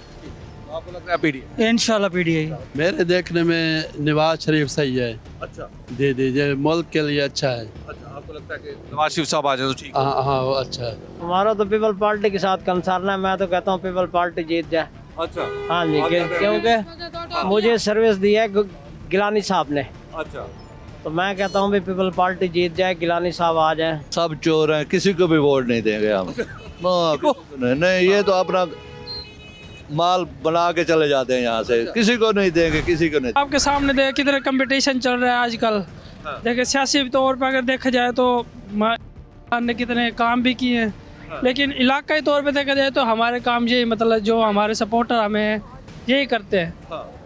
आपको लग रहा है PTI? इंशाल्लाह पीटीआई। मेरे देखने में नवाज शरीफ सही है। अच्छा, दे दीजिए, मुल्क के लिए अच्छा है। अच्छा, आपको लगता है कि नवाज शरीफ साहब आ जाए तो ठीक है? हाँ वो अच्छा है। हमारा तो पीपल पार्टी के साथ कंसर्न है। मैं तो कहता हूँ पीपल पार्टी जीत जाए। अच्छा, हाँ जी, क्योंकि मुझे सर्विस दी है गिलानी साहब ने। अच्छा, तो मैं कहता हूँ भी पीपल पार्टी जीत जाए, गिलानी साहब आ जाए। सब चोर हैं, किसी को भी वोट नहीं देंगे हम। नहीं, ये तो अपना माल बना के चले जाते हैं यहाँ से, किसी को नहीं देंगे, किसी को नहीं। आपके सामने देख किधर कंपटीशन चल रहा है आजकल। देखिए सियासी तौर पर अगर देखा जाए तो ने कितने काम भी किए हैं, लेकिन इलाकाई तौर पे देखा जाए तो हमारे काम यही, मतलब जो हमारे सपोर्टर हमें यही करते हैं,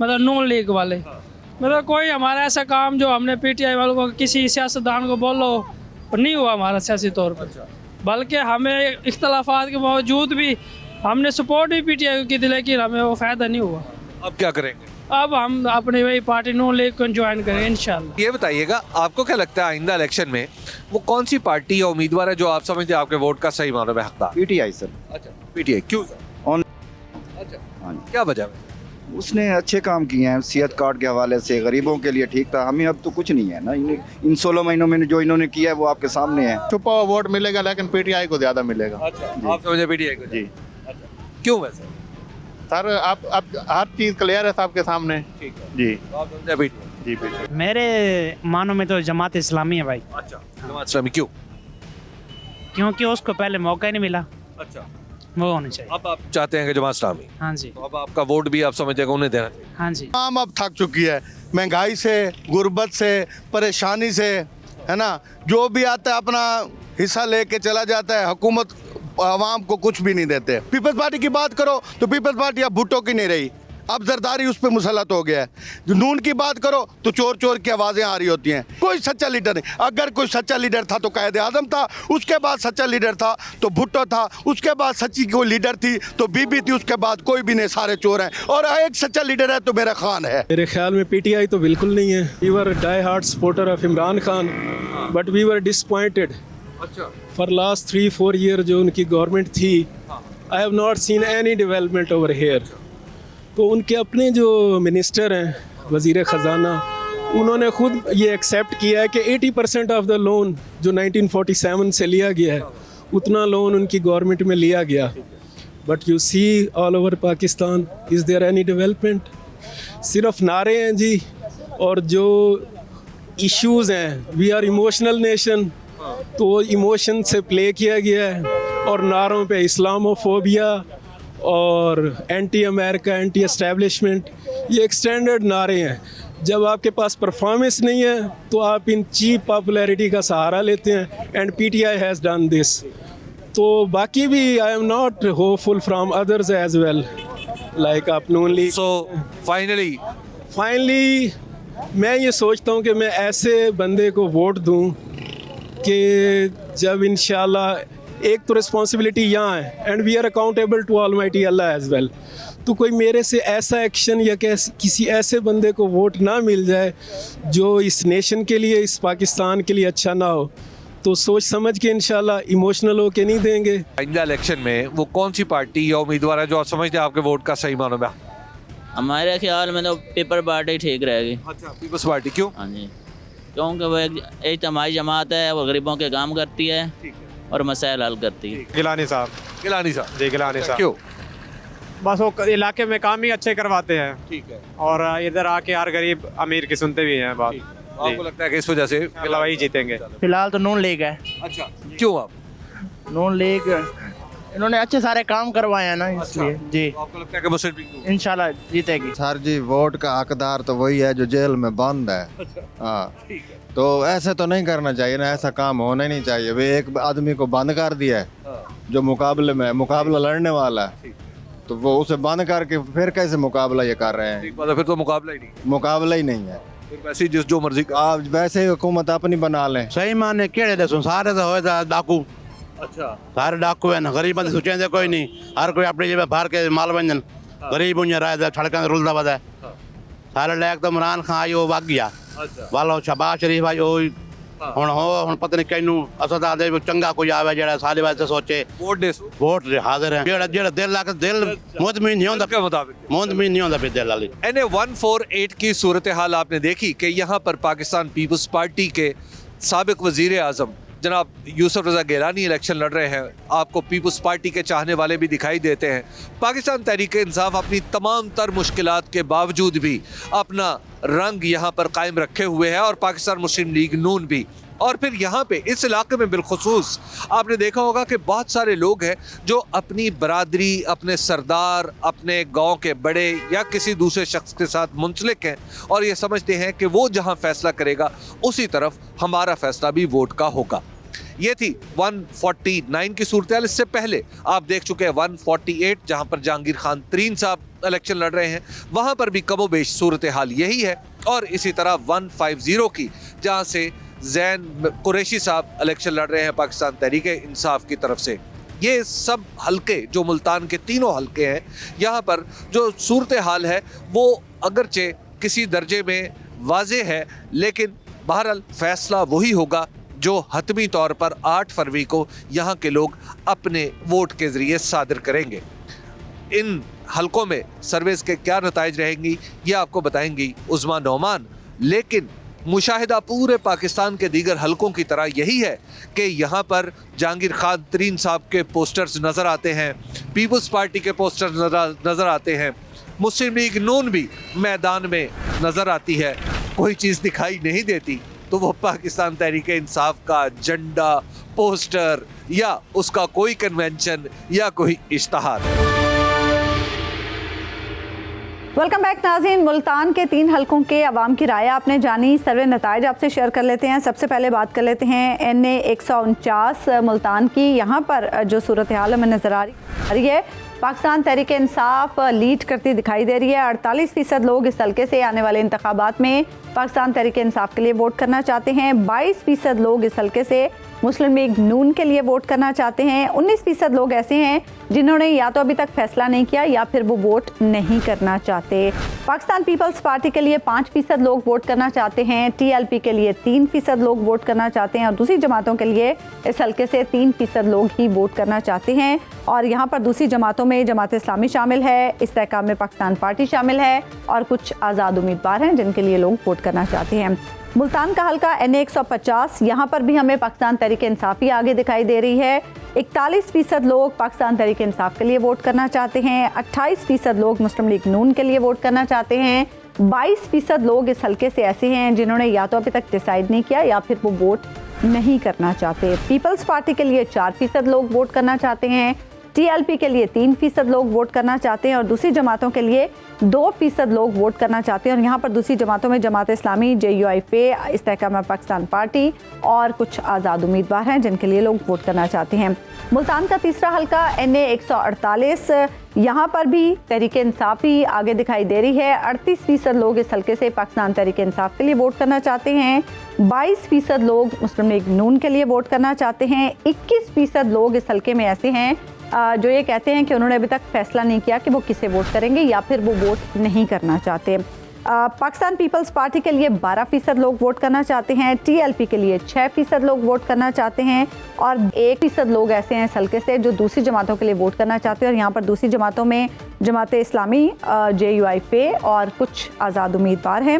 मतलब नून लीग वाले। मतलब कोई हमारा ऐसा काम जो हमने पीटीआई वालों को, किसी सियासतदान को बोलो, नहीं हुआ हमारा सियासी तौर पर। बल्कि हमें इख्तलाफात के बावजूद भी हमने सपोर्ट भी पीटीआई को की थी, लेकिन हमें वो फ़ायदा नहीं हुआ। अब क्या करेंगे? अब हम अपनी वही पार्टी नून लीग को ज्वाइन करेंगे इंशाल्लाह। ये बताइएगा, आपको क्या लगता है आइंदा इलेक्शन में वो कौन सी पार्टी या उम्मीदवार है जो आप समझते हैं आपके वोट का सही मानों में हकदार? PTI sir. अच्छा, PTI क्यों? अच्छा, क्या वजह है? उसने अच्छे काम किए हैं, सेहत कार्ड के हवाले से गरीबों के लिए ठीक था। हमें अब तो कुछ नहीं है ना, इन 16 महीनों में जो इन्होंने किया है वो आपके सामने है। छुपा हुआ वोट मिलेगा लेकिन पीटीआई को ज्यादा मिलेगा। अच्छा, आप समझे PTI को? जी। अच्छा, क्यों वैसे? सर आप हर चीज क्लियर है सबके सामने। ठीक है जी, आप समझे PTI? जी पीटीआई। मेरे मानो में तो जमात इस्लामी है भाई। अच्छा, जमात इस्लामी क्यों? क्योंकि उसको पहले मौका ही नहीं मिला, अच्छा, वो होना चाहिए। अब आप चाहते हैं कि जमात इस्लामी? हाँ जी, तो अब आपका वोट भी आप समझते हैं कि उन्हें देना चाहिए? हाँ जी। तमाम अब थक चुकी है, महंगाई से, गुर्बत से, परेशानी से, है ना। जो भी आता है अपना हिस्सा लेके चला जाता है, हुकूमत आवाम को कुछ भी नहीं देते। पीपल्स पार्टी की बात करो तो पीपल्स पार्टी अब भुट्टो की नहीं रही, अब जरदारी उस पर मुसलत हो गया है। जो नून की बात करो तो चोर चोर की आवाज़ें आ रही होती हैं। कोई सच्चा लीडर नहीं। अगर कोई सच्चा लीडर था तो कायदे आज़म था, उसके बाद सच्चा लीडर था तो भुट्टो था, उसके बाद सच्ची कोई लीडर थी तो बीबी थी, उसके बाद कोई भी नहीं, सारे चोर हैं। और एक सच्चा लीडर है तो मेरा खान है। मेरे ख्याल में पीटीआई तो बिल्कुल नहीं है। We were die hard supporter of Imran Khan, but we were disappointed. अच्छा, फॉर लास्ट 3-4 ईयर जो उनकी गवर्नमेंट थी, I have not seen any development over here. तो उनके अपने जो मिनिस्टर हैं, वज़ीर ख़ज़ाना, उन्होंने खुद ये एक्सेप्ट किया है कि 80% ऑफ द लोन जो 1947 से लिया गया है, उतना लोन उनकी गवर्नमेंट में लिया गया। But you see all over Pakistan, is there any development? सिर्फ नारे हैं जी, और जो इश्यूज़ हैं, वी आर इमोशनल नेशन, तो इमोशन से प्ले किया गया है और नारों पे इस्लामोफोबिया और एंटी अमेरिका, एंटी एस्टेब्लिशमेंट, ये एक स्टैंडर्ड नारे हैं। जब आपके पास परफॉर्मेंस नहीं है तो आप इन चीप पॉपुलैरिटी का सहारा लेते हैं and PTI has done this. तो बाकी भी I am not hopeful from others as well like आप नून लीग। सो फाइनली मैं ये सोचता हूँ कि मैं ऐसे बंदे को वोट दूँ कि जब इंशाल्लाह एक तो रिस्पॉन्सिबिलिटी यहाँ है and we are accountable to almighty Allah as well. तो कोई मेरे से ऐसा एक्शन या किसी ऐसे बंदे को वोट ना मिल जाए जो इस नेशन के लिए, इस पाकिस्तान के लिए अच्छा ना हो, तो सोच समझ के इंशाल्लाह इमोशनल हो के नहीं देंगे। आइंदा इलेक्शन में वो कौन सी पार्टी या उम्मीदवार है जो आप समझते हैं आपके वोट का सही मानो में? हमारे ख्याल में तो पीपल पार्टी ठीक रहेगी। अच्छा, पीपल्स पार्टी क्यों? हाँ जी, क्योंकि वो एक इज्तिमाई जमात है, वो गरीबों के काम करती है और मसाइल हल करती है। गिलानी साहब जी, गिलानी साहब। क्यों? बस वो इलाके में काम ही अच्छे करवाते हैं। ठीक है। और इधर आके हर गरीब अमीर की सुनते भी हैं बात। आपको लगता है कि इस वजह से वही जीतेंगे? फिलहाल तो नून लीग है। अच्छा, क्यों? आप नून लीग इन्होंने अच्छे सारे काम करवाए हैं ना, इसलिए जी। तो आपको लगता है कि मुस्लिम लीग इंशाल्लाह जीतेगी? सर जी, वोट का हकदार तो वही है जो जेल में बंद है। हाँ, तो ऐसे तो नहीं करना चाहिए ना, ऐसा काम होना ही नहीं चाहिए। वे एक आदमी को बंद कर दिया है जो मुकाबला लड़ने वाला है, तो वो उसे बंद करके फिर कैसे मुकाबला ये कर रहे हैं? फिर तो मुकाबला ही नहीं है। फिर वैसे जिस जो मर्जी आप वैसे ही हुकूमत अपनी बना लें। सही माने केड़े दसो सारे तो होए डाकू। अच्छा, सारे डाकू है ना, गरीब बंदे सोचेंगे कोई नहीं, हर कोई अपनी जेब भर के माल बनजन। गरीब उन्हें राय सड़क रुलदा बदा सारे लैक तो इमरान खान आई वो वग गया वालो शहबाज शरीफ आई हुण पता नहीं कैनू असां तां दे चंगा कोई आवे जेड़ा सारे वास्ते सोचे वोट हाजिर है जेड़ा दिल लाके दिल मुतमिन नहीं होंदा, मुतमिन नहीं होंदा दिल वाली। NA-148 की सूरत हाल आपने देखी कि यहाँ पर पाकिस्तान पीपल्स पार्टी के साबिक वजीर आजम जनाब यूसुफ रजा गिलानी इलेक्शन लड़ रहे हैं। आपको पीपल्स पार्टी के चाहने वाले भी दिखाई देते हैं। पाकिस्तान तहरीक इंसाफ अपनी तमाम तर मुश्किलात के बावजूद भी अपना रंग यहाँ पर कायम रखे हुए है और पाकिस्तान मुस्लिम लीग नून भी। और फिर यहाँ पे इस इलाके में बिलखुसूस आपने देखा होगा कि बहुत सारे लोग हैं जो अपनी बरादरी, अपने सरदार, अपने गांव के बड़े या किसी दूसरे शख्स के साथ मुंसलिक हैं और ये समझते हैं कि वो जहाँ फैसला करेगा उसी तरफ हमारा फैसला भी वोट का होगा। ये थी 149 की सूरत हाल। इससे पहले आप देख चुके हैं 148 जहाँ पर जहांगीर खान तरीन साहब इलेक्शन लड़ रहे हैं, वहाँ पर भी कमोबेश सूरत हाल यही है। और इसी तरह 150 की जहाँ से जैन कुरैशी साहब इलेक्शन लड़ रहे हैं पाकिस्तान तहरीक इंसाफ की तरफ से। ये सब हलके जो मुल्तान के तीनों हलके हैं, यहाँ पर जो सूरत हाल है वो अगरचे किसी दर्जे में वाज़े है, लेकिन बहरहाल फैसला वही होगा जो हतमी तौर पर 8 फरवरी को यहाँ के लोग अपने वोट के ज़रिए सादर करेंगे। इन हलकों में सर्विस के क्या नताइज रहेंगी ये आपको बताएंगी उज़मा नौमान, लेकिन मुशाहिदा पूरे पाकिस्तान के दीगर हलकों की तरह यही है कि यहाँ पर जहांगीर खान तरीन साहब के पोस्टर्स नज़र आते हैं, पीपल्स पार्टी के पोस्टर्स नज़र आते हैं, मुस्लिम लीग नून भी मैदान में नज़र आती है। कोई चीज़ दिखाई नहीं देती तो वो पाकिस्तान तहरीक इंसाफ का झंडा, पोस्टर या उसका कोई कन्वेंशन या कोई इश्तहार। वेलकम बैक नाज़रीन। मुल्तान के 3 हलकों के अवाम की राय आपने जानी, सर्वे नताइज आपसे शेयर कर लेते हैं। सबसे पहले बात कर लेते हैं NA-149 मुल्तान की। यहाँ पर जो सूरत हाल हमें नज़र आ रही है, पाकिस्तान तहरीक इंसाफ लीड करती दिखाई दे रही है। 48% लोग इस हल्के से आने वाले इंतखाबात में पाकिस्तान तहरीक इंसाफ के लिए वोट करना चाहते हैं। 22% लोग इस हल्के से मुस्लिम लीग नून के लिए वोट करना चाहते हैं। 19% लोग ऐसे हैं जिन्होंने या तो अभी तक फैसला नहीं किया या फिर वो वोट नहीं करना चाहते। पाकिस्तान पीपल्स पार्टी के लिए 5% लोग वोट करना चाहते हैं। TLP के लिए 3% लोग वोट करना चाहते हैं और दूसरी जमातों के लिए इस हल्के से 3% लोग ही वोट करना चाहते हैं। और यहाँ पर दूसरी जमातों में जमात इस्लामी शामिल है, इस्तेहकाम में पाकिस्तान पार्टी शामिल है और कुछ आज़ाद उम्मीदवार हैं जिनके लिए लोग वोट करना चाहते हैं। मुल्तान का हल्का NA-150, यहाँ पर भी हमें पाकिस्तान तहरीक इंसाफ ही आगे दिखाई दे रही है। 41% लोग पाकिस्तान तहरीक इंसाफ के लिए वोट करना चाहते हैं। 28% लोग मुस्लिम लीग नून के लिए वोट करना चाहते हैं। 22% लोग इस हल्के से ऐसे हैं जिन्होंने या तो अभी तक डिसाइड नहीं किया या फिर वो वोट नहीं करना चाहते। पीपल्स पार्टी के लिए 4% लोग वोट करना चाहते हैं, TLP के लिए 3% लोग वोट करना चाहते हैं और दूसरी जमातों के लिए 2% लोग वोट करना चाहते हैं। और यहाँ पर दूसरी जमातों में जमात इस्लामी, JUIF, इस्तेहकाम पाकिस्तान पार्टी और कुछ आज़ाद उम्मीदवार हैं जिनके लिए लोग वोट करना चाहते हैं। मुल्तान का तीसरा हल्का NA 148, यहाँ पर भी तहरीक इंसाफ ही आगे दिखाई दे रही है। 38% लोग इस हल्के से पाकिस्तान तहरीक इंसाफ के लिए वोट करना चाहते हैं, 22% लोग मुस्लिम लीग नून के लिए वोट करना चाहते हैं, 21% लोग इस हल्के में ऐसे हैं जो ये कहते हैं कि उन्होंने अभी तक फैसला नहीं किया कि वो किसे वोट करेंगे या फिर वो वोट नहीं करना चाहते। पाकिस्तान पीपल्स पार्टी के लिए 12% लोग वोट करना चाहते हैं, TLP के लिए 6% लोग वोट करना चाहते हैं और 1% लोग ऐसे हैं इस हल्के से जो दूसरी जमातों के लिए वोट करना चाहते हैं। और यहाँ पर दूसरी जमातों में जमात इस्लामी, JUIF और कुछ आज़ाद उम्मीदवार हैं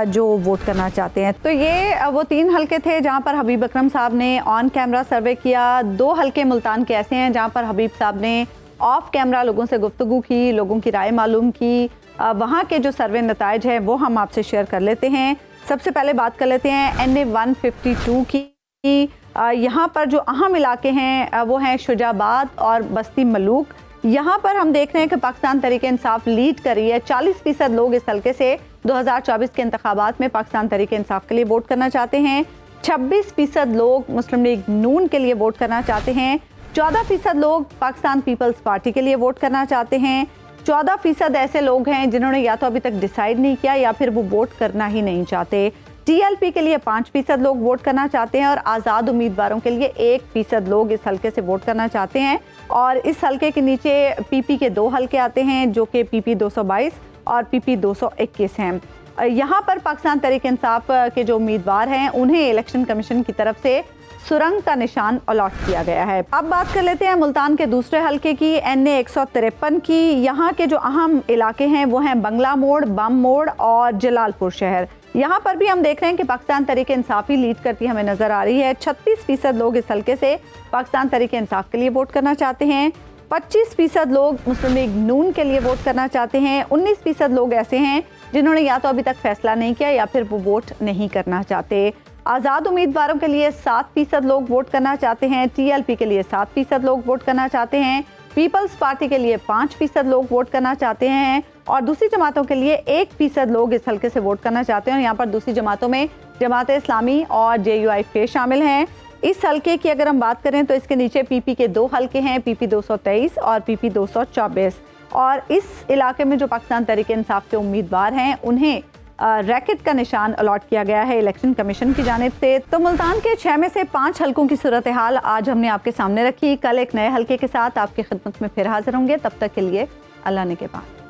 जो वोट करना चाहते हैं। तो ये वो 3 हल्के थे जहाँ पर हबीब अकरम साहब ने ऑन कैमरा सर्वे किया। 2 हल्के मुल्तान के ऐसे हैं जहाँ पर हबीब साहब ने ऑफ कैमरा लोगों से गुफ्तगू की, लोगों की राय मालूम की। वहाँ के जो सर्वे नताइज हैं वो हम आपसे शेयर कर लेते हैं। सबसे पहले बात कर लेते हैं NA 152 की। यहाँ पर जो अहम इलाके हैं वो हैं शुजाबाद और बस्ती मलूक। यहाँ पर हम देख रहे हैं कि पाकिस्तान तहरीक इंसाफ लीड कर रही है। 40% लोग इस हल्के से 2024 के इंतखाबात में पाकिस्तान तहरीक इंसाफ के लिए वोट करना चाहते हैं, 26% लोग मुस्लिम लीग नून के लिए वोट करना चाहते हैं, 14% लोग पाकिस्तान पीपल्स पार्टी के लिए वोट करना चाहते हैं, 14% ऐसे लोग हैं जिन्होंने या तो अभी तक डिसाइड नहीं किया या फिर वो वोट करना ही नहीं चाहते। TLP के लिए 5% लोग वोट करना चाहते हैं और आज़ाद उम्मीदवारों के लिए 1% लोग इस हल्के से वोट करना चाहते हैं। और इस हल्के के नीचे PP के 2 हल्के आते हैं जो कि PP 222 और PP 221 हैं। यहाँ पर पाकिस्तान तहरीक इंसाफ के जो उम्मीदवार हैं उन्हें इलेक्शन कमीशन की तरफ से सुरंग का निशान अलॉट किया गया है। अब बात कर लेते हैं मुल्तान के दूसरे हल्के की, NA 153 की। यहाँ के जो अहम इलाके हैं वो हैं बंगला मोड़, बम मोड़ और जलालपुर शहर। यहाँ पर भी हम देख रहे हैं कि पाकिस्तान तहरीक इंसाफ ही लीड करती हमें नजर आ रही है। 36% लोग इस हल्के से पाकिस्तान तहरीक इंसाफ के लिए वोट करना चाहते हैं, 25% लोग मुस्लिम लीग नून के लिए वोट करना चाहते हैं, 19% लोग ऐसे हैं जिन्होंने या तो अभी तक फैसला नहीं किया या फिर वो वोट नहीं करना चाहते। आज़ाद उम्मीदवारों के लिए 7% लोग वोट करना चाहते हैं, TLP के लिए 7% लोग वोट करना चाहते हैं, पीपल्स पार्टी के लिए 5% लोग वोट करना चाहते हैं और दूसरी जमातों के लिए 1% लोग इस हल्के से वोट करना चाहते हैं। और यहाँ पर दूसरी जमातों में जमात इस्लामी और JUIF शामिल हैं। इस हल्के की अगर हम बात करें तो इसके नीचे PP के 2 हल्के हैं, PP 223 और PP 224। और इस इलाके में जो पाकिस्तान तहरीक इंसाफ के उम्मीदवार हैं उन्हें रैकेट का निशान अलॉट किया गया है इलेक्शन कमीशन की जानिब से। तो मुल्तान के 6 में से 5 हल्कों की सूरत हाल आज हमने आपके सामने रखी। कल एक नए हल्के के साथ आपकी खिदमत में फिर हाजिर होंगे। तब तक के लिए अल्लाह ने के बाद।